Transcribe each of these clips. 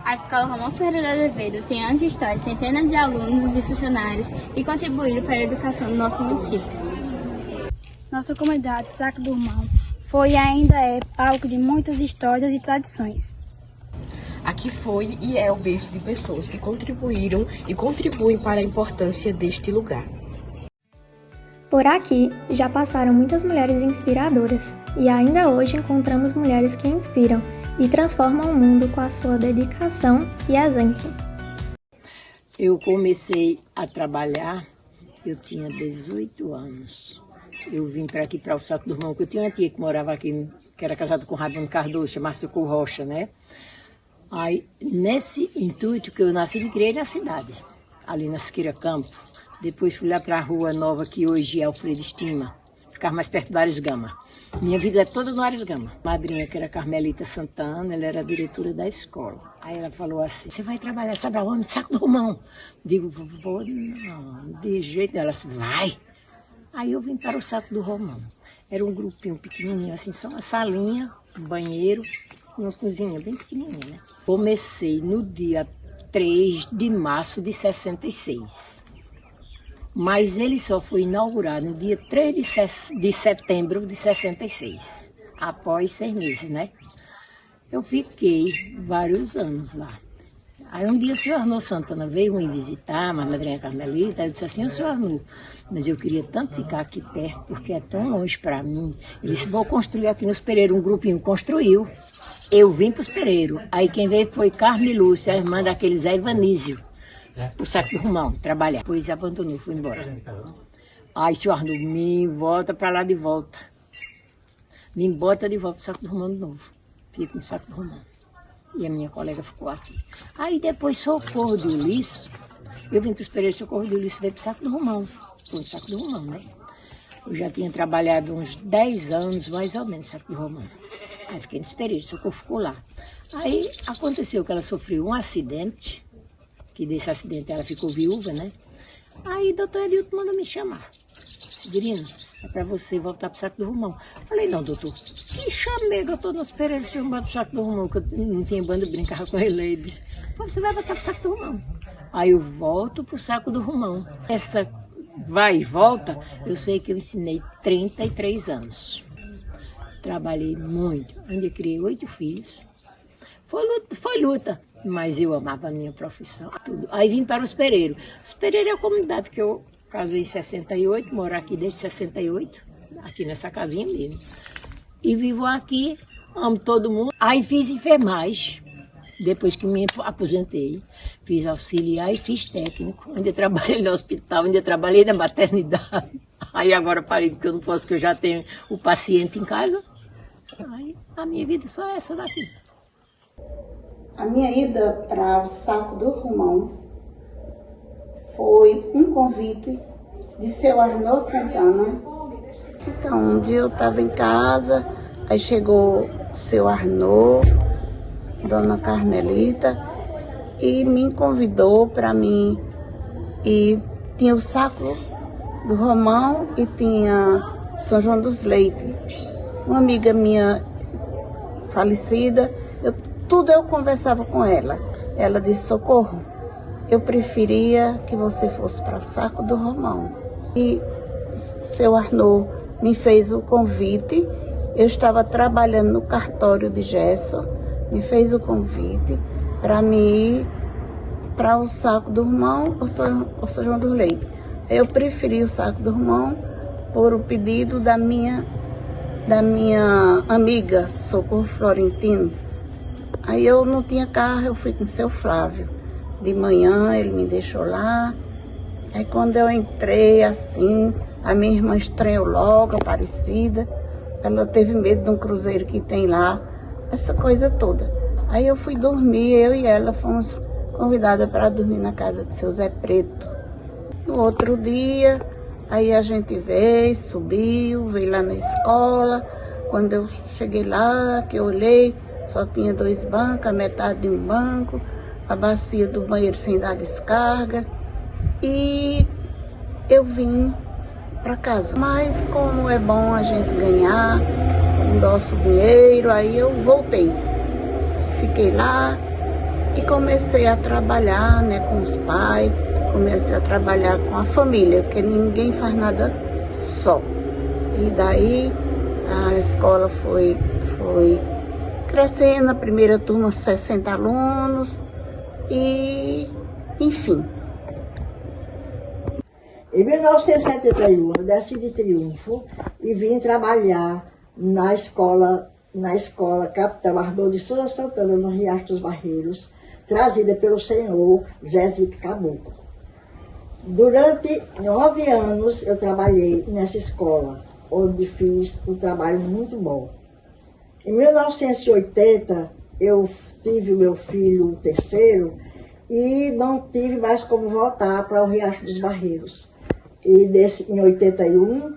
A Escola Romão Ferreira de Azevedo tem anos de história, centenas de alunos e funcionários e contribuíram para a educação do nosso município. Nossa comunidade, Saco do Romão, foi e ainda é palco de muitas histórias e tradições. Aqui foi e é o berço de pessoas que contribuíram e contribuem para a importância deste lugar. Por aqui já passaram muitas mulheres inspiradoras e ainda hoje encontramos mulheres que inspiram e transformam o mundo com a sua dedicação e exemplo. Eu comecei a trabalhar, eu tinha 18 anos. Eu vim para aqui, para o Saco do Romão, que eu tinha uma tia que morava aqui, que era casada com Raimundo Cardoso, chamava Socorro Rocha, né? Aí, nesse intuito que eu nasci e criei na cidade, ali na Siqueira Campo. Depois fui lá para a Rua Nova, que hoje é Alfredo Estima, ficava mais perto do Ares Gama. Minha vida é toda no Ares Gama. Madrinha, que era Carmelita Santana, ela era a diretora da escola. Aí ela falou assim, você vai trabalhar, sabe aonde? Saco do Romão. Digo, vou não, de jeito nenhum. Ela disse, vai. Aí eu vim para o Saco do Romão. Era um grupinho pequenininho, assim, só uma salinha, um banheiro, uma cozinha bem pequenininha, né? Comecei no dia 3 de março de 66. Mas ele só foi inaugurado no dia 3 de setembro de 66, após 6 meses, né? Eu fiquei vários anos lá. Aí um dia o senhor Arnô Santana veio me visitar, a madrinha Carmelita, ele disse assim, o senhor Arnô, mas eu queria tanto ficar aqui perto, porque é tão longe para mim. Ele disse, vou construir aqui nos Pereiros, um grupinho construiu. Eu vim para os Pereiros. Aí quem veio foi Carme Lúcia, a irmã daquele Zé Ivanísio. O Saco do Romão, trabalhar. Depois abandonou, fui embora. Aí, senhor Arnulfo, me volta para lá de volta. Me bota de volta o Saco do Romão de novo. Fico no Saco do Romão. E a minha colega ficou aqui. Aí depois, Socorro do Ulisses, eu vim para os Pereiros, Socorro do Ulisses veio para o Saco do Romão. Foi no Saco do Romão, né? Eu já tinha trabalhado uns 10 anos, mais ou menos, no Saco do Romão. Aí fiquei nos Pereiros, Socorro ficou lá. Aí aconteceu que ela sofreu um acidente, que desse acidente ela ficou viúva, né? Aí o doutor Edilton mandou me chamar. Virino, é para você voltar para o Saco do Romão. Falei, não, doutor, que chamei, doutor, nos Pereiros, se eu para o Saco do Romão, que eu não tinha banda, brincava com ele. Ele disse, você vai voltar para o Saco do Romão. Aí eu volto para o Saco do Romão. Essa vai e volta, eu sei que eu ensinei 33 anos. Trabalhei muito, onde eu criei 8 filhos. Foi luta, mas eu amava a minha profissão, tudo. Aí vim para os Pereiros. Os Pereiros é a comunidade que eu casei em 68, moro aqui desde 68, aqui nessa casinha mesmo. E vivo aqui, amo todo mundo. Aí fiz enfermagem, depois que me aposentei. Fiz auxiliar e fiz técnico. Ainda trabalhei no hospital, ainda trabalhei na maternidade. Aí agora parei, porque eu não posso, que eu já tenho o paciente em casa. Aí a minha vida só é essa daqui. A minha ida para o Saco do Romão foi um convite de seu Arnô Santana. Então, um dia eu estava em casa, aí chegou o seu Arnô, dona Carmelita, e me convidou para mim ir. Tinha o Saco do Romão e tinha São João dos Leites. Uma amiga minha falecida, tudo eu conversava com ela. Ela disse, Socorro, eu preferia que você fosse para o Saco do Romão. E seu Arnô me fez o convite. Eu estava trabalhando no cartório de gesso, me fez o convite para me ir para o Saco do Romão ou São João dos Leites. Eu preferi o Saco do Romão por o pedido da minha amiga Socorro Florentino. Aí eu não tinha carro, eu fui com o seu Flávio. De manhã ele me deixou lá. Aí quando eu entrei assim, a minha irmã estranhou logo, Aparecida. Ela teve medo de um cruzeiro que tem lá, essa coisa toda. Aí eu fui dormir, eu e ela fomos convidadas para dormir na casa de seu Zé Preto. No outro dia, aí a gente veio, subiu, veio lá na escola. Quando eu cheguei lá, que eu olhei, só tinha 2 bancos, a metade de um banco, a bacia do banheiro sem dar descarga. E eu vim para casa. Mas como é bom a gente ganhar o nosso dinheiro, aí eu voltei. Fiquei lá, E comecei a trabalhar, né, com os pais, comecei a trabalhar com a família, porque ninguém faz nada só. E daí a escola foi crescendo, a primeira turma 60 alunos e enfim. Em 1971, eu desci de Triunfo e vim trabalhar na escola Capitão Ardor de Souza Santana, no Riacho dos Barreiros, trazida pelo senhor Zezito Caboclo. Durante 9 anos eu trabalhei nessa escola, onde fiz um trabalho muito bom. Em 1980, eu tive o meu filho, o terceiro, e não tive mais como voltar para o Riacho dos Barreiros. E em 81,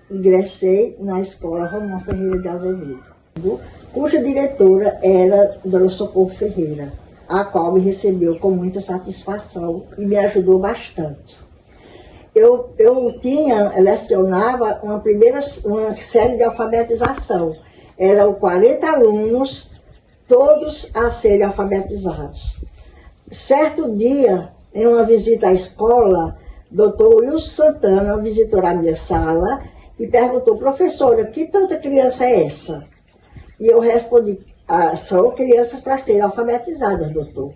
ingressei na escola Romão Ferreira de Azevedo, cuja diretora era Dona Socorro Ferreira, a qual me recebeu com muita satisfação e me ajudou bastante. Eu lecionava uma série de alfabetização. Eram 40 alunos, todos a serem alfabetizados. Certo dia, em uma visita à escola, Dr. Wilson Santana visitou a minha sala e perguntou: professora, que tanta criança é essa? E eu respondi: são crianças para serem alfabetizadas, doutor.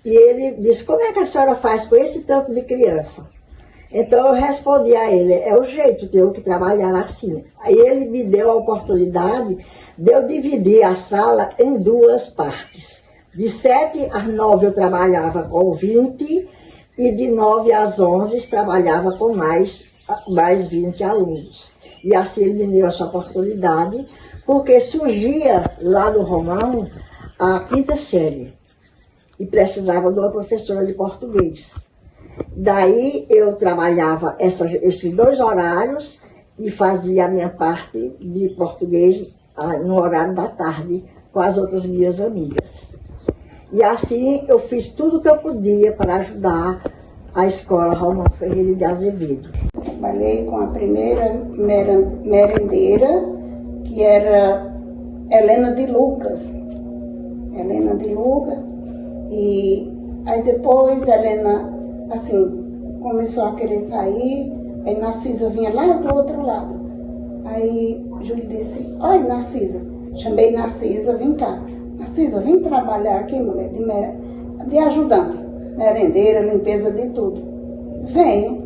E ele disse: como é que a senhora faz com esse tanto de criança? Então eu respondi a ele: é o jeito, tenho que trabalhar assim. Aí ele me deu a oportunidade de eu dividir a sala em 2 partes. De 7 às 9 eu trabalhava com 20 e de 9 às 11 trabalhava com mais 20 alunos. E assim ele me deu essa oportunidade, porque surgia lá no Romão a 5ª série e precisava de uma professora de português. Daí eu trabalhava esses 2 horários e fazia a minha parte de português no horário da tarde com as outras minhas amigas. E assim eu fiz tudo o que eu podia para ajudar a escola Romão Ferreira de Azevedo. Trabalhei com a primeira merendeira, que era Helena de Lucas. E aí depois Helena, assim, começou a querer sair, aí Narcisa vinha lá do outro lado. Aí Júlio disse: olha, Narcisa, chamei Narcisa, vem cá. Narcisa, vem trabalhar aqui, mulher, de ajudante, merendeira, limpeza de tudo. Venho.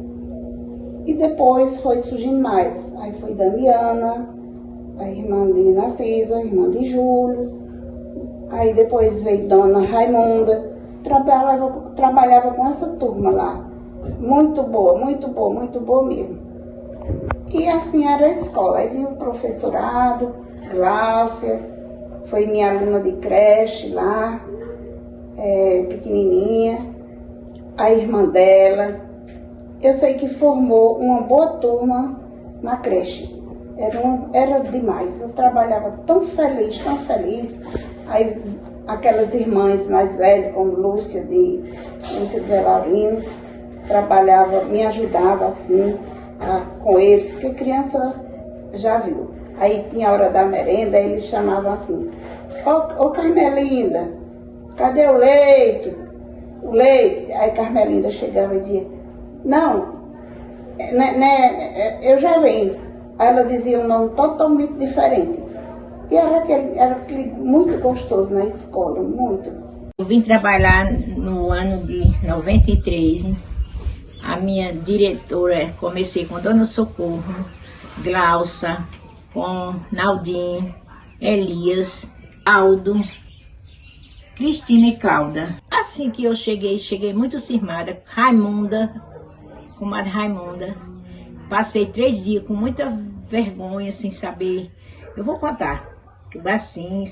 E depois foi surgindo mais. Aí foi Damiana, a irmã de Narcisa, a irmã de Júlio. Aí depois veio Dona Raimunda. Trabalhava com essa turma lá. Muito boa mesmo. E assim era a escola. Aí vinha o professorado, Gláucia, foi minha aluna de creche lá, pequenininha, a irmã dela. Eu sei que formou uma boa turma na creche. Era demais. Eu trabalhava tão feliz. Aí aquelas irmãs mais velhas, como Lúcia de Zé Laurino, trabalhava, me ajudava assim com eles, porque criança já viu. Aí tinha a hora da merenda, eles chamavam assim: ô Carmelinda, cadê o leite? O leite? Aí Carmelinda chegava e dizia: não, eu já venho. Aí ela dizia um nome totalmente diferente. E era aquele muito gostoso na escola, muito. Eu vim trabalhar no ano de 93. A minha diretora, comecei com Dona Socorro, Glaucia, com Naldinho, Elias, Aldo, Cristina e Cláudia. Assim que eu cheguei muito cismada, comadre Raimunda. Passei 3 dias com muita vergonha, sem saber. Eu vou contar. Assim,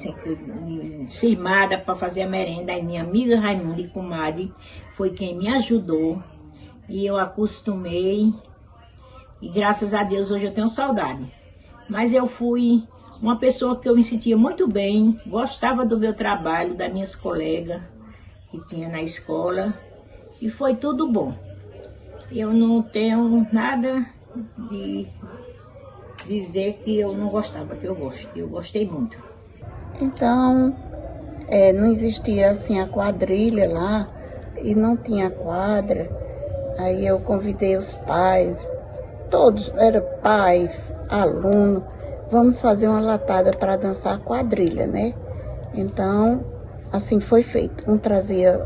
cismada para fazer a merenda. Aí minha amiga Raimunda e comadre foi quem me ajudou. E eu acostumei. E graças a Deus hoje eu tenho saudade. Mas eu fui uma pessoa que eu me sentia muito bem, gostava do meu trabalho, das minhas colegas que tinha na escola, e foi tudo bom. Eu não tenho nada de dizer que eu não gostava, que eu gosto. Eu gostei muito. Então, não existia assim a quadrilha lá e não tinha quadra. Aí eu convidei os pais, todos, era pai, aluno, vamos fazer uma latada para dançar quadrilha, né? Então, assim foi feito. Um trazia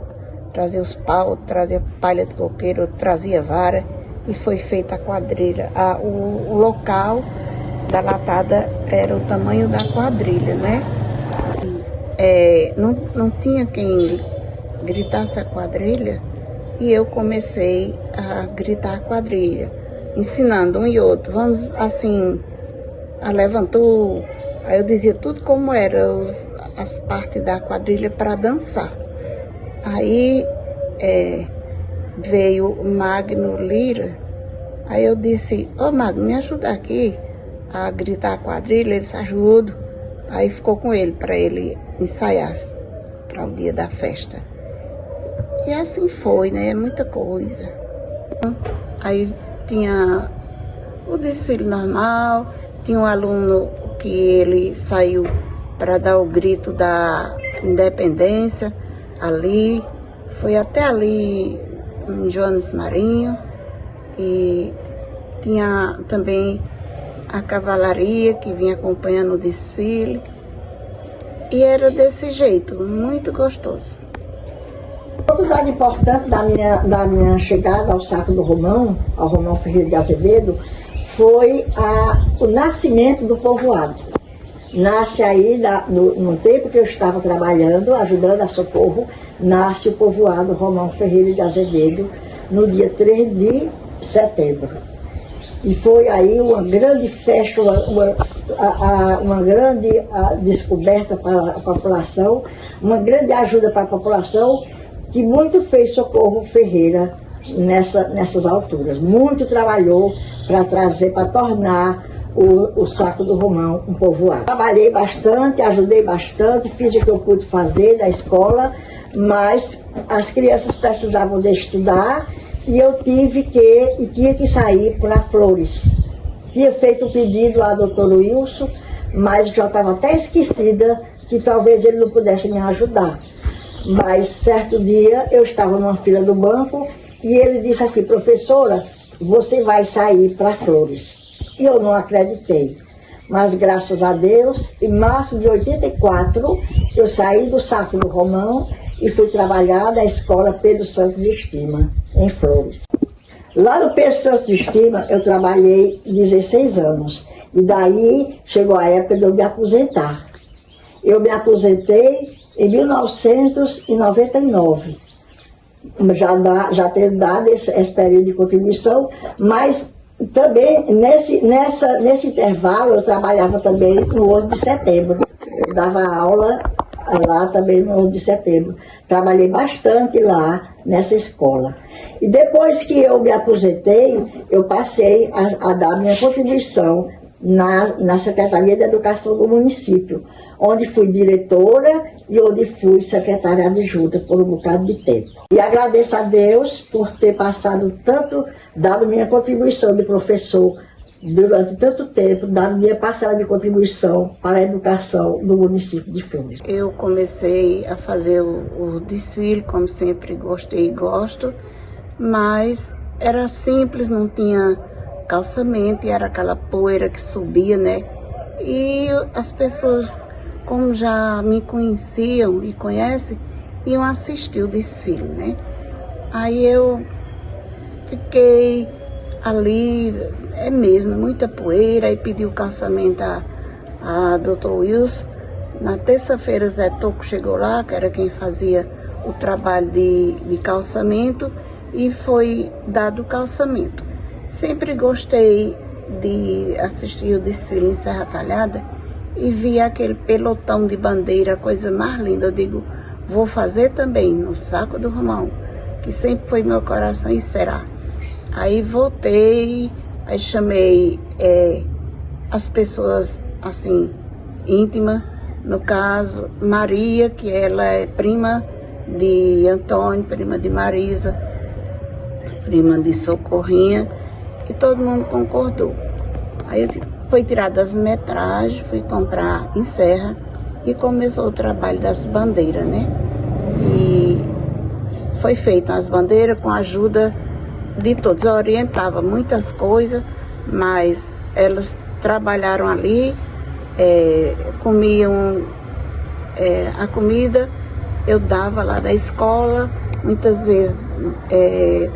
os paus, trazia palha de coqueiro, trazia vara e foi feita a quadrilha. O local da latada era o tamanho da quadrilha, né? Não tinha quem gritasse a quadrilha e eu comecei a gritar a quadrilha, ensinando um e outro. Vamos assim, levantou. Aí eu dizia tudo como era as partes da quadrilha para dançar. Aí veio o Magno Lira, aí eu disse, Magno, me ajuda aqui a gritar a quadrilha, ele se ajuda. Aí ficou com ele, para ele ensaiar para o dia da festa. E assim foi, né? Muita coisa. Aí tinha o desfile normal, tinha um aluno que ele saiu para dar o grito da independência ali, foi até ali em Joanes Marinho, e tinha também a cavalaria que vinha acompanhando o desfile, e era desse jeito, muito gostoso. Outro dado importante da minha chegada ao Sacro do Romão, ao Romão Ferreira de Azevedo, foi o nascimento do povoado. Nasce aí, no tempo que eu estava trabalhando, ajudando a Socorro, nasce o povoado Romão Ferreira de Azevedo, no dia 3 de setembro. E foi aí uma grande festa, uma grande descoberta para a população, uma grande ajuda para a população, que muito fez Socorro Ferreira nessas alturas. Muito trabalhou para trazer, para tornar o Sacro do Romão um povoado. Trabalhei bastante, ajudei bastante, fiz o que eu pude fazer na escola, mas as crianças precisavam de estudar e eu tinha que sair para Flores. Tinha feito um pedido ao doutor Wilson, mas já estava até esquecida que talvez ele não pudesse me ajudar. Mas certo dia eu estava numa fila do banco e ele disse assim, professora, você vai sair para Flores. E eu não acreditei. Mas graças a Deus, em março de 84, eu saí do Sacro do Romão e fui trabalhar na escola Pedro Santos de Estima, em Flores. Lá no Pedro Santos de Estima, eu trabalhei 16 anos. E daí chegou a época de eu me aposentar. Eu me aposentei em 1999. Já ter dado esse período de contribuição, mas também nesse intervalo eu trabalhava também no 11 de setembro. Eu dava aula lá também no 11 de setembro. Trabalhei bastante lá nessa escola. E depois que eu me aposentei, eu passei a dar minha contribuição na Secretaria de Educação do município, onde fui diretora e onde fui secretária adjunta por um bocado de tempo. E agradeço a Deus por ter dado minha contribuição de professor durante tanto tempo, dado minha parcela de contribuição para a educação no município de Flores. Eu comecei a fazer o desfile, como sempre gostei e gosto, mas era simples, não tinha calçamento, e era aquela poeira que subia, né? E as pessoas, como já me conheciam e conhecem, iam assistir o desfile, né? Aí eu fiquei ali, mesmo, muita poeira, e pedi o calçamento a doutor Wilson. Na terça-feira, Zé Toco chegou lá, que era quem fazia o trabalho de calçamento, e foi dado o calçamento. Sempre gostei de assistir o desfile em Serra Talhada e vi aquele pelotão de bandeira, a coisa mais linda. Eu digo, vou fazer também no Sacro do Romão, que sempre foi meu coração e será. Aí voltei, aí chamei as pessoas assim, íntimas, no caso, Maria, que ela é prima de Antônio, prima de Marisa, prima de Socorrinha, e todo mundo concordou. Aí foi tirada as metragens, fui comprar em Serra e começou o trabalho das bandeiras, né? E foi feito as bandeiras com a ajuda de todos. Eu orientava muitas coisas, mas elas trabalharam ali, comiam a comida, eu dava lá da escola, muitas vezes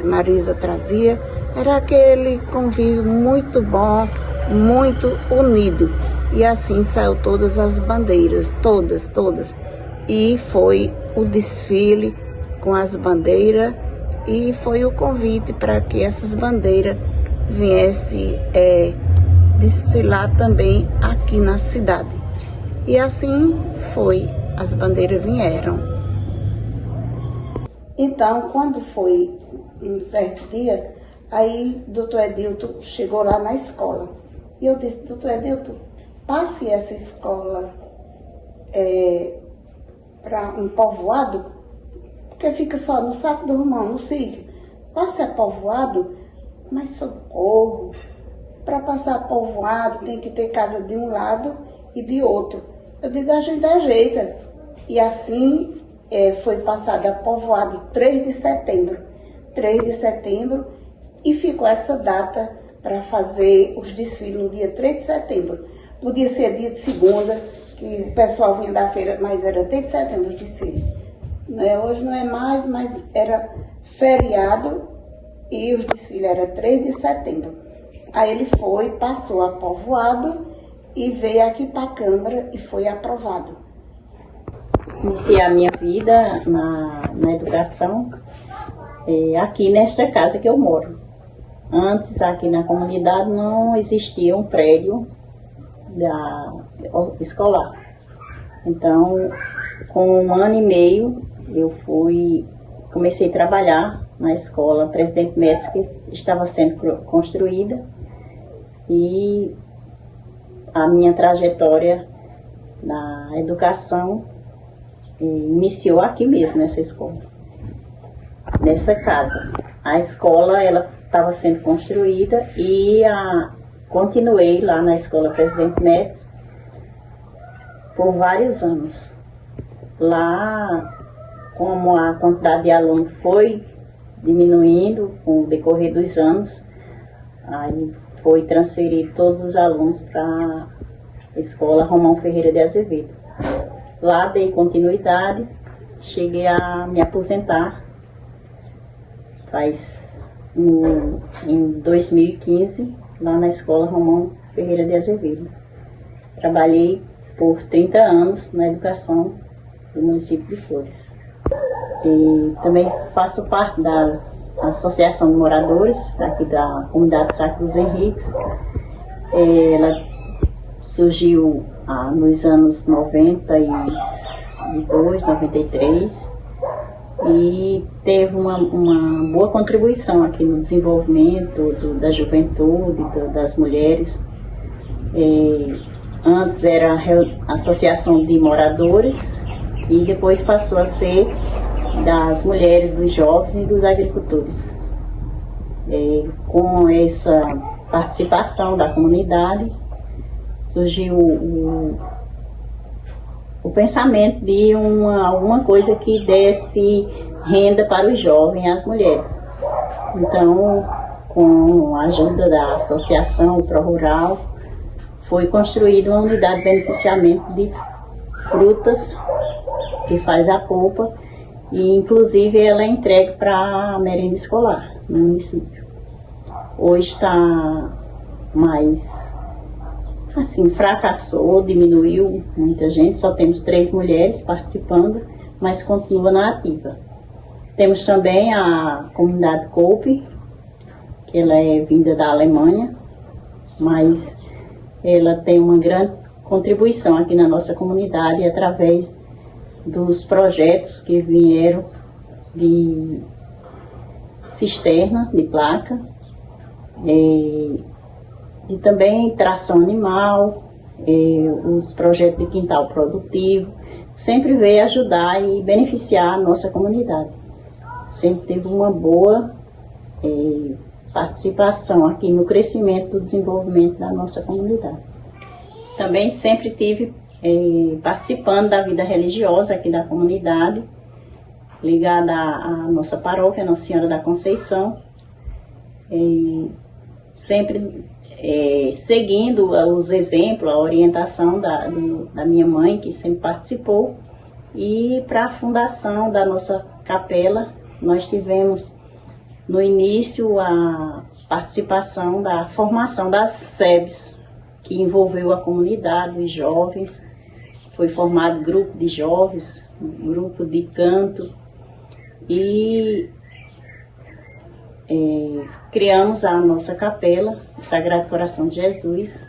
Marisa trazia. Era aquele convívio muito bom, muito unido. E assim saiu todas as bandeiras, todas. E foi o desfile com as bandeiras e foi o convite para que essas bandeiras viessem desfilar também aqui na cidade. E assim foi, as bandeiras vieram. Então, quando foi um certo dia, aí doutor Edilton chegou lá na escola. E eu disse, doutor Edilton, passe essa escola para um povoado, porque fica só no Saco do Romão, no sítio. Passe a povoado, mas socorro. Para passar a povoado tem que ter casa de um lado e de outro. Eu digo, a gente ajeita. E assim foi passada a povoado 3 de setembro. 3 de setembro, e ficou essa data para fazer os desfiles no dia 3 de setembro. Podia ser dia de segunda, que o pessoal vinha da feira, mas era 3 de setembro os desfiles. Hoje não é mais, mas era feriado e os desfiles eram 3 de setembro. Aí ele foi, passou a povoado e veio aqui para a Câmara e foi aprovado. Iniciei a minha vida na educação aqui nesta casa que eu moro. Antes, aqui na comunidade, não existia um prédio escolar. Então, com 1 ano e meio, eu comecei a trabalhar na escola Presidente Médici, que estava sendo construída, e a minha trajetória na educação iniciou aqui mesmo, nessa escola, nessa casa. A escola, ela estava sendo construída e continuei lá na escola Presidente Médici por vários anos. Lá, como a quantidade de alunos foi diminuindo com o decorrer dos anos, aí foi transferir todos os alunos para a escola Romão Ferreira de Azevedo. Lá dei continuidade, cheguei a me aposentar em 2015, lá na escola Romão Ferreira de Azevedo. Trabalhei por 30 anos na educação do município de Flores. E também faço parte da Associação de Moradores, aqui da comunidade Saco dos Henriques. Ela surgiu nos anos 92, 93, e teve uma boa contribuição aqui no desenvolvimento da juventude, das mulheres. Antes era a Associação de Moradores e depois passou a ser das mulheres, dos jovens e dos agricultores. Com essa participação da comunidade, surgiu o pensamento de alguma coisa que desse renda para os jovens e as mulheres. Então, com a ajuda da Associação Pró-Rural, foi construída uma unidade de beneficiamento de frutas, que faz a polpa, e inclusive ela é entregue para a merenda escolar no município. Hoje está mais, assim, fracassou, diminuiu muita gente, só temos 3 mulheres participando, mas continua na ativa. Temos também a comunidade Coupe, que ela é vinda da Alemanha, mas ela tem uma grande contribuição aqui na nossa comunidade através dos projetos que vieram de cisterna, de placa, e também tração animal, os projetos de quintal produtivo, sempre veio ajudar e beneficiar a nossa comunidade. Sempre teve uma boa participação aqui no crescimento do desenvolvimento da nossa comunidade. Também sempre tive participando da vida religiosa aqui da comunidade, ligada à nossa paróquia, Nossa Senhora da Conceição, sempre seguindo os exemplos, a orientação da minha mãe, que sempre participou. E para a fundação da nossa capela, nós tivemos no início a participação da formação das SEBs, que envolveu a comunidade, os jovens. Foi formado grupo de jovens, grupo de canto, e criamos a nossa capela, Sagrado Coração de Jesus.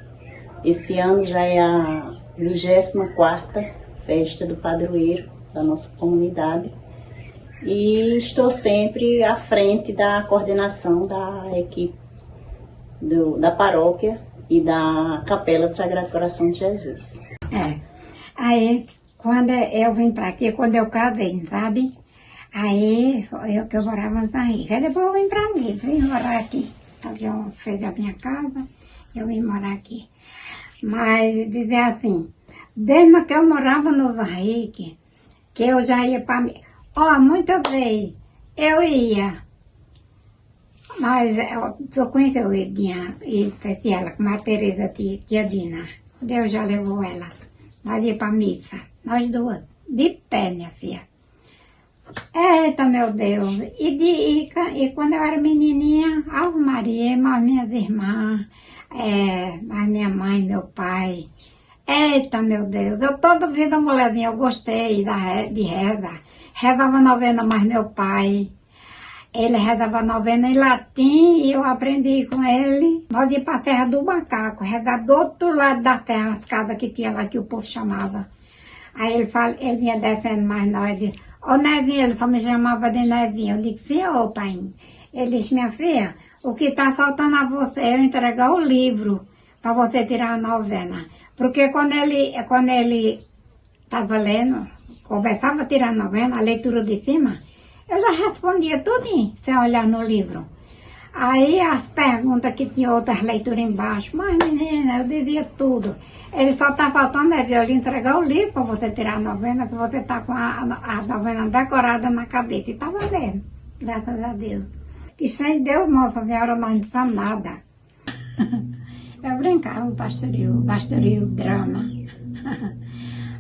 Esse ano já é a 24ª festa do padroeiro da nossa comunidade. E estou sempre à frente da coordenação da equipe da paróquia e da capela do Sagrado Coração de Jesus. Aí, quando eu vim para aqui, quando eu casei, sabe? Aí, eu morava na Rica. Depois eu vim para mim, vim morar aqui. Fez a minha casa, eu vim morar aqui. Mas, dizer assim, desde que eu morava no Henrique, que eu já ia para mim. Muitas vezes eu ia, mas eu conheci o Edinha, ela, com a Tereza, tia Dina. Deus já levou ela. Nós ia para missa, nós duas, de pé, minha filha. Eita, meu Deus! E quando eu era menininha, Ave Maria, mais minhas irmãs, mais minha mãe, meu pai. Eita, meu Deus! Eu toda vida, mulherzinha, eu gostei de reza. Rezava novena mais meu pai. Ele rezava novena em latim e eu aprendi com ele. Nós íamos para a Terra do Macaco, rezar do outro lado da terra, as casas que tinha lá, que o povo chamava. Aí ele vinha descendo mais nós, disse, Nevinha, ele só me chamava de Nevinha. Eu disse, senhor, pai. Ele disse, minha filha, o que está faltando a você é eu entregar o livro para você tirar a novena. Porque quando ele estava lendo, conversava tirando a novena, a leitura de cima, eu já respondia tudinho, sem olhar no livro. Aí as perguntas que tinha outras leituras embaixo, mas menina, eu dizia tudo. Ele só está faltando eu lhe entregar o livro para você tirar a novena, que você está com a novena decorada na cabeça. E estava vendo, graças a Deus. E sem Deus, Nossa Senhora, nós não sabemos nada. Eu brincava, pastoreio drama.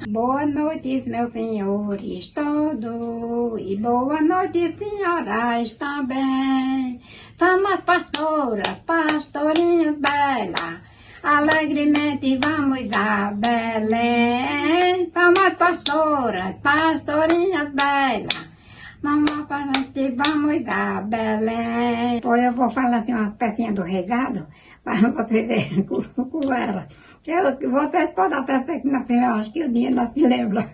Boa noite, meus senhores todos, e boa noite, senhoras também. Somos pastoras, pastorinhas belas, alegremente vamos a Belém. Somos pastoras, pastorinhas belas, alegremente vamos a Belém. Depois eu vou falar assim umas pecinhas do regado, para você ver com ela. Vocês podem até ser que não se lembram, acho que o dia não se lembra.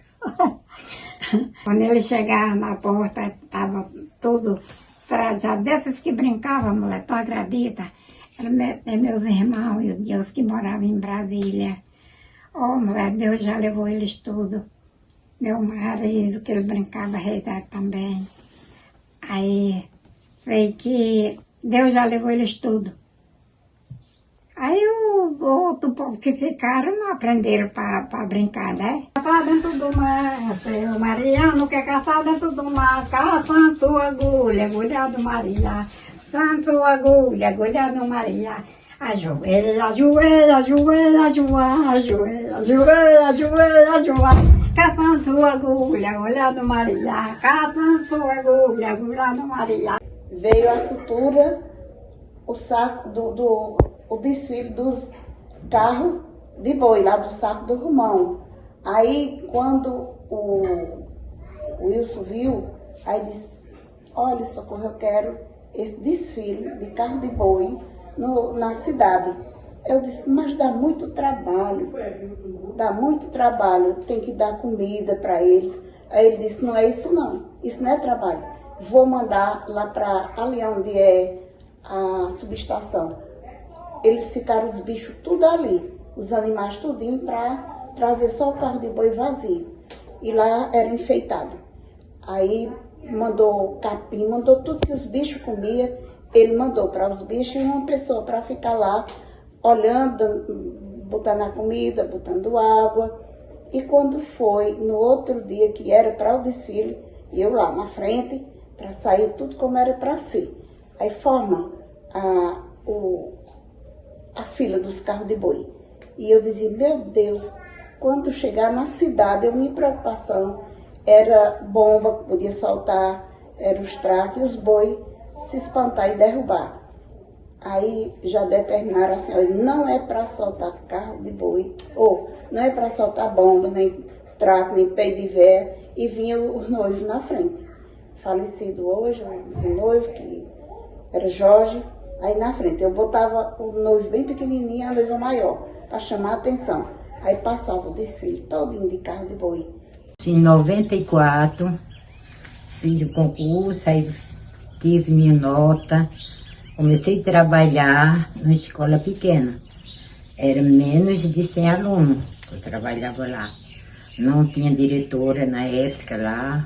Quando ele chegava na porta, estava tudo trajado. Desses que brincavam, mulher, tu acredita? Eram meus irmãos e os Deus que moravam em Brasília. Mulher, Deus já levou eles tudo. Meu marido, que ele brincava, rezar também. Aí, sei que Deus já levou eles tudo. Aí o outro povo que ficaram não aprenderam para brincar, né? Caçar dentro do mar, o Mariano quer caçar dentro do mar, caçando sua agulha, agulha do Maria, santo agulha, agulha do Maria. Ajoelha, ajoelha, ajoelha, ajoelha, ajoelha, ajoelha, ajoelha, caçando sua agulha, agulha do Maria, caçando sua agulha, agulha do Maria. Veio a cultura, o saco o desfile dos carros de boi, lá do Saco do Romão. Aí, quando o Wilson viu, aí disse, olha, Socorro, eu quero esse desfile de carro de boi na cidade. Eu disse, mas dá muito trabalho, tem que dar comida para eles. Aí ele disse, não é isso não, isso não é trabalho. Vou mandar lá para ali onde é a subestação. Eles ficaram os bichos tudo ali, os animais tudinho, para trazer só o carro de boi vazio. E lá era enfeitado. Aí mandou capim, mandou tudo que os bichos comiam, ele mandou para os bichos e uma pessoa para ficar lá, olhando, botando a comida, botando água. E quando foi no outro dia que era para o desfile, eu lá na frente, para sair tudo como era para ser. Aí forma a fila dos carros de boi. E eu dizia, meu Deus, quando chegar na cidade, a minha preocupação era bomba que podia soltar, era os traques, os boi se espantar e derrubar. Aí já determinaram assim, olha, não é para soltar carro de boi, ou não é para soltar bomba, nem traque, nem peito de véia, e vinha o noivo na frente. Falecido hoje, o noivo, que era Jorge, aí na frente. Eu botava o noivo bem pequenininho e a noiva maior, para chamar a atenção. Aí passava o desfile todinho de carro de boi. Em 94, fiz o concurso, aí tive minha nota, comecei a trabalhar numa escola pequena. Era menos de 100 alunos que eu trabalhava lá. Não tinha diretora na época lá.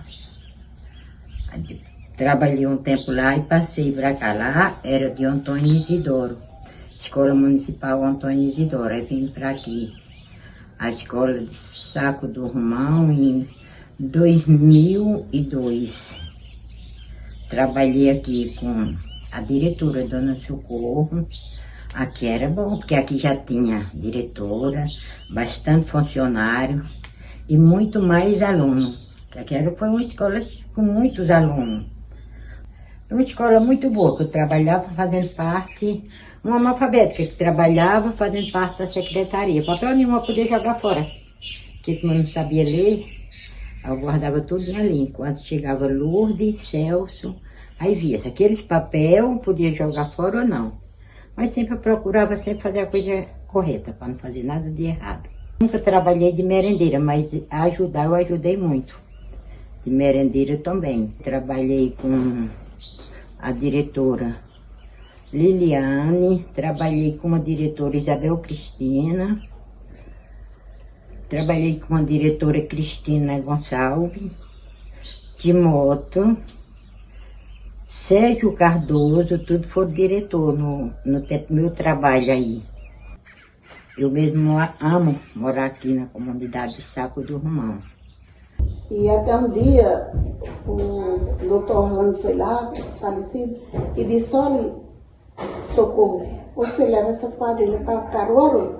Trabalhei um tempo lá e passei para cá. Lá era de Antônio Isidoro, Escola Municipal Antônio Isidoro. Aí vim para aqui, a escola de Saco do Romão, em 2002. Trabalhei aqui com a diretora, Dona Socorro. Aqui era bom, porque aqui já tinha diretora, bastante funcionário e muito mais alunos. Aqui foi uma escola com muitos alunos. Uma escola muito boa, que eu trabalhava fazendo parte, uma analfabética que trabalhava fazendo parte da secretaria. Papel nenhum eu podia jogar fora, porque como eu não sabia ler, eu guardava tudo ali. Enquanto chegava Lourdes, Celso, aí via se aquele papel podia jogar fora ou não. Mas sempre eu procurava sempre fazer a coisa correta, para não fazer nada de errado. Nunca trabalhei de merendeira, mas ajudar eu ajudei muito. De merendeira também. Trabalhei com a diretora Liliane, trabalhei com a diretora Isabel Cristina, trabalhei com a diretora Cristina Gonçalves, Timóteo, Sérgio Cardoso, tudo foi diretor no tempo do meu trabalho aí. Eu mesmo amo morar aqui na comunidade de Saco do Romão. E até um dia, o doutor Orlando foi lá, falecido, e disse, olha, Socorro, você leva essa quadrilha para Caruaru?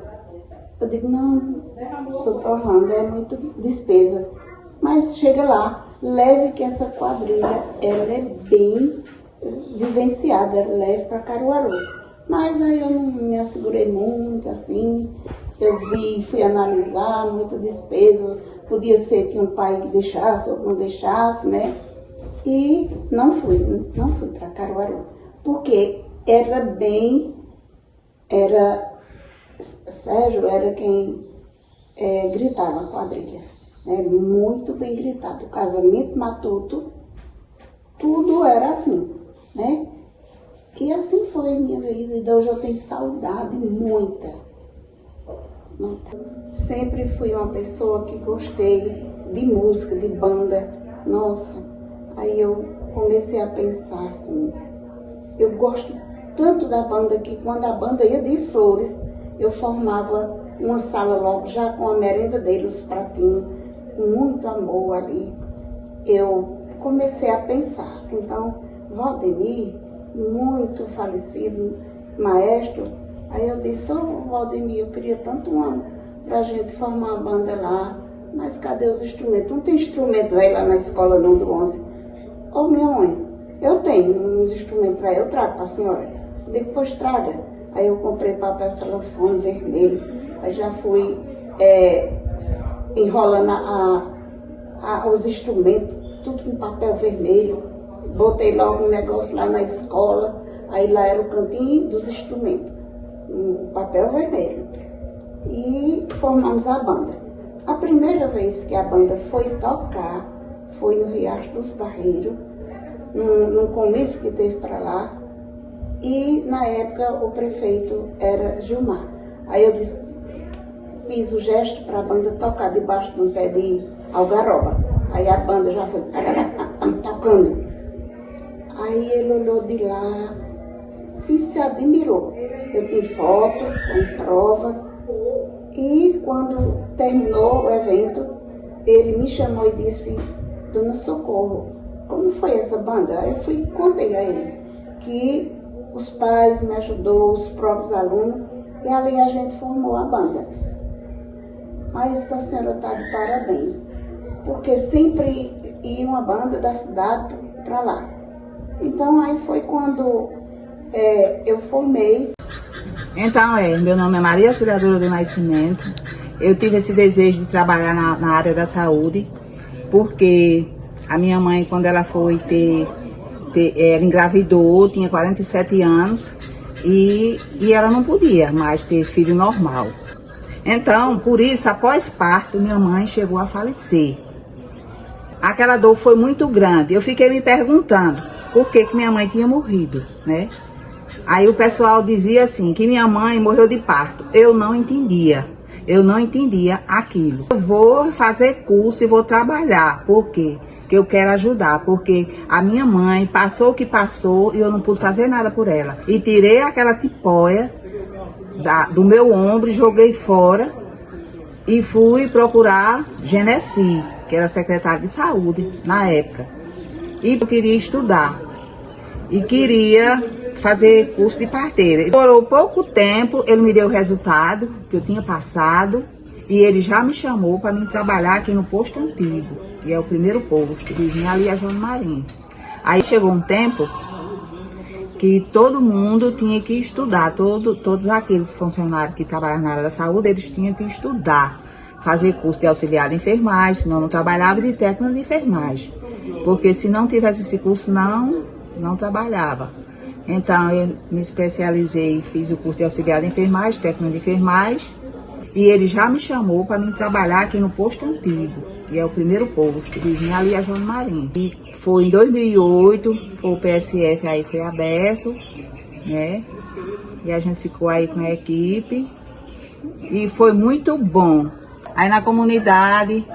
Eu digo, não, doutor Orlando, é muito despesa. Mas chega lá, leve que essa quadrilha, ela é bem vivenciada, leve para Caruaru. Mas aí eu não me assegurei muito, assim, eu fui analisar, muita despesa, podia ser que um pai deixasse ou não deixasse, né? E não fui para Caruaru, porque Sérgio era quem gritava a quadrilha, né? Muito bem gritado. O casamento matuto, tudo era assim, né? E assim foi a minha vida, e hoje eu tenho saudade muita. Sempre fui uma pessoa que gostei de música, de banda. Nossa, aí eu comecei a pensar assim, eu gosto tanto da banda que quando a banda ia de Flores, eu formava uma sala logo já com a merenda dele, os pratinhos, com muito amor ali. Eu comecei a pensar, então, Valdemir, muito falecido, maestro, aí eu disse, Valdemir, eu queria tanto pra gente formar uma banda lá, mas cadê os instrumentos? Não tem instrumento velho lá na escola não, do 11. Minha mãe, eu tenho uns instrumentos velho, eu trago pra senhora. Eu digo, pois traga. Aí eu comprei papel celofane vermelho, aí já fui enrolando os instrumentos, tudo com papel vermelho. Botei logo um negócio lá na escola, aí lá era o cantinho dos instrumentos, o papel vermelho. E formamos a banda. A primeira vez que a banda foi tocar foi no Riacho dos Barreiros, num comício que teve para lá. E na época o prefeito era Gilmar. Aí eu fiz o gesto para a banda tocar debaixo de um pé de algaroba. Aí a banda já foi tocando. Aí ele olhou de lá e se admirou. Eu tenho foto, com prova. E quando terminou o evento, ele me chamou e disse: Dona Socorro, como foi essa banda? Aí eu fui e contei a ele que os pais me ajudou, os próprios alunos, e ali a gente formou a banda. Mas a senhora está de parabéns, porque sempre ia uma banda da cidade para lá. Então aí foi quando eu formei. Então, meu nome é Maria Auxiliadora do Nascimento. Eu tive esse desejo de trabalhar na área da saúde, porque a minha mãe, quando ela foi ela engravidou, tinha 47 anos, e ela não podia mais ter filho normal. Então, por isso, após parto, minha mãe chegou a falecer. Aquela dor foi muito grande. Eu fiquei me perguntando por que minha mãe tinha morrido, né? Aí o pessoal dizia assim, que minha mãe morreu de parto. Eu não entendia aquilo. Eu vou fazer curso e vou trabalhar. Por quê? Porque eu quero ajudar, porque a minha mãe passou o que passou e eu não pude fazer nada por ela. E tirei aquela tipóia do meu ombro, joguei fora e fui procurar Genesi, que era secretário de saúde na época. E eu queria estudar e queria fazer curso de parteira. Demorou pouco tempo, ele me deu o resultado que eu tinha passado e ele já me chamou para mim trabalhar aqui no posto antigo, que é o primeiro posto, vizinho ali a João Marinho. Aí chegou um tempo que todo mundo tinha que estudar, todos aqueles funcionários que trabalhavam na área da saúde, eles tinham que estudar, fazer curso de auxiliar de enfermagem, senão não trabalhava, de técnico de enfermagem, porque se não tivesse esse curso, não trabalhava. Então, eu me especializei, fiz o curso de auxiliar de enfermagem, técnico de enfermagem, e ele já me chamou para mim trabalhar aqui no posto antigo, que é o primeiro posto, vizinho ali a João Marinho. E foi em 2008, foi o PSF aí foi aberto, né? E a gente ficou aí com a equipe, e foi muito bom. Aí na comunidade,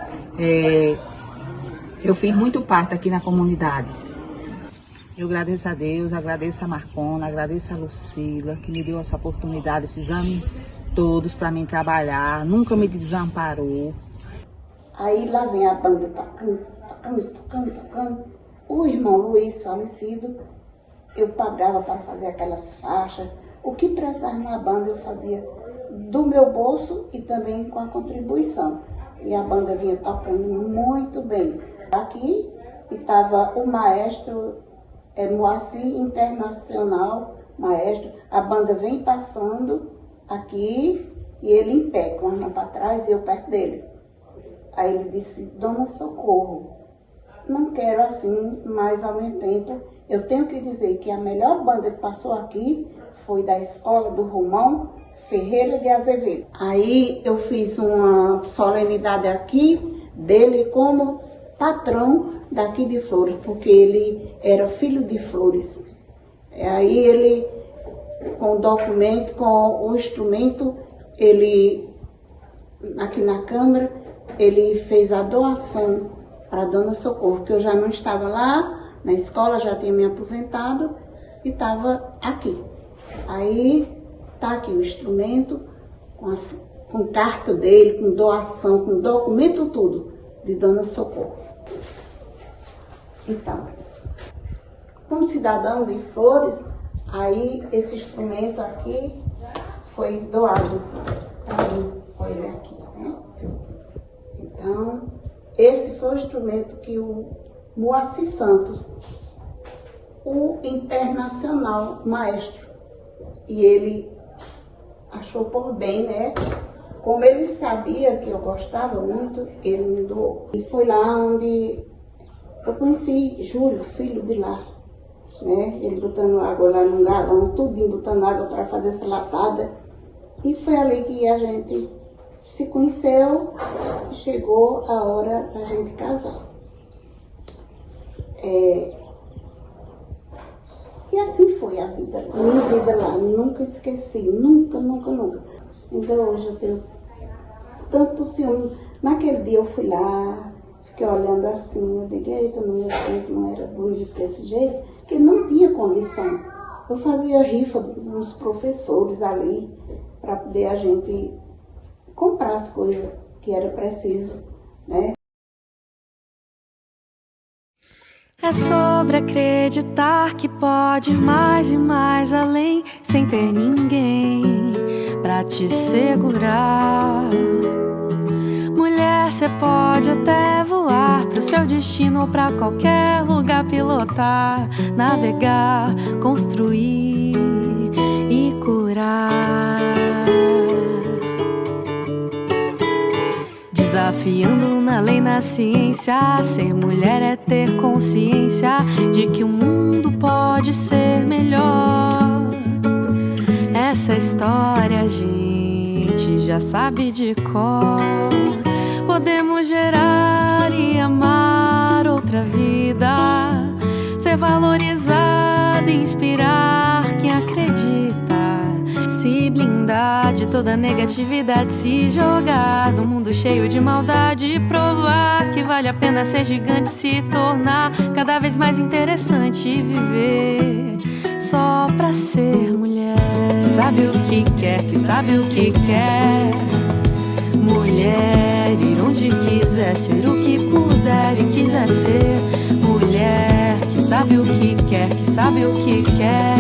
eu fiz muito parte aqui na comunidade. Eu agradeço a Deus, agradeço a Marcona, agradeço a Lucila, que me deu essa oportunidade, esses anos todos para mim trabalhar, nunca me desamparou. Aí lá vem a banda tocando. O irmão Luiz, falecido, eu pagava para fazer aquelas faixas. O que precisava na banda eu fazia do meu bolso e também com a contribuição. E a banda vinha tocando muito bem. Aqui estava o maestro Moacir Internacional, maestro. A banda vem passando aqui e ele em pé, com a mão para trás e eu perto dele. Aí ele disse: Dona Socorro, não quero assim, mas ao mesmo tempo eu tenho que dizer que a melhor banda que passou aqui foi da escola do Romão Ferreira de Azevedo. Aí eu fiz uma solenidade aqui dele como patrão daqui de Flores, porque ele era filho de Flores. Aí ele, com o documento, com o instrumento, ele, aqui na Câmara, ele fez a doação para a Dona Socorro, que eu já não estava lá na escola, já tinha me aposentado e estava aqui. Aí está aqui o instrumento, com carta dele, com doação, com documento, tudo, de Dona Socorro. Então, como cidadão de Flores, aí esse instrumento aqui foi doado para mim, foi ele aqui, né? Então, esse foi o instrumento que o Moacir Santos, o internacional maestro, e ele achou por bem, né? Como ele sabia que eu gostava muito, ele me doou. E foi lá onde eu conheci Júlio, filho de lá, né? Ele botando água lá num galão, tudinho botando água para fazer essa latada. E foi ali que a gente se conheceu, chegou a hora da gente casar. E assim foi a vida, minha vida lá, nunca esqueci, nunca. Então hoje eu tenho tanto ciúme. Naquele dia eu fui lá, fiquei olhando assim, eu digo, eita, no meu tempo não era bonito desse jeito, porque não tinha condição. Eu fazia rifa com os professores ali, para poder a gente comprar as coisas que era preciso, né? É sobre acreditar que pode ir mais e mais além, sem ter ninguém pra te segurar. Mulher, cê pode até voar pro seu destino ou pra qualquer lugar, pilotar, navegar, construir e curar. Desafiando na lei, na ciência, ser mulher é ter consciência de que o mundo pode ser melhor. Essa história a gente já sabe de cor. Podemos gerar e amar outra vida, ser valorizada e inspirar quem acredita. Se blindar de toda negatividade, se jogar num mundo cheio de maldade e provar que vale a pena ser gigante, se tornar cada vez mais interessante viver só pra ser mulher. Sabe o que quer, que sabe o que quer. Mulher, ir onde quiser, ser o que puder e quiser ser. Mulher, que sabe o que quer, que sabe o que quer.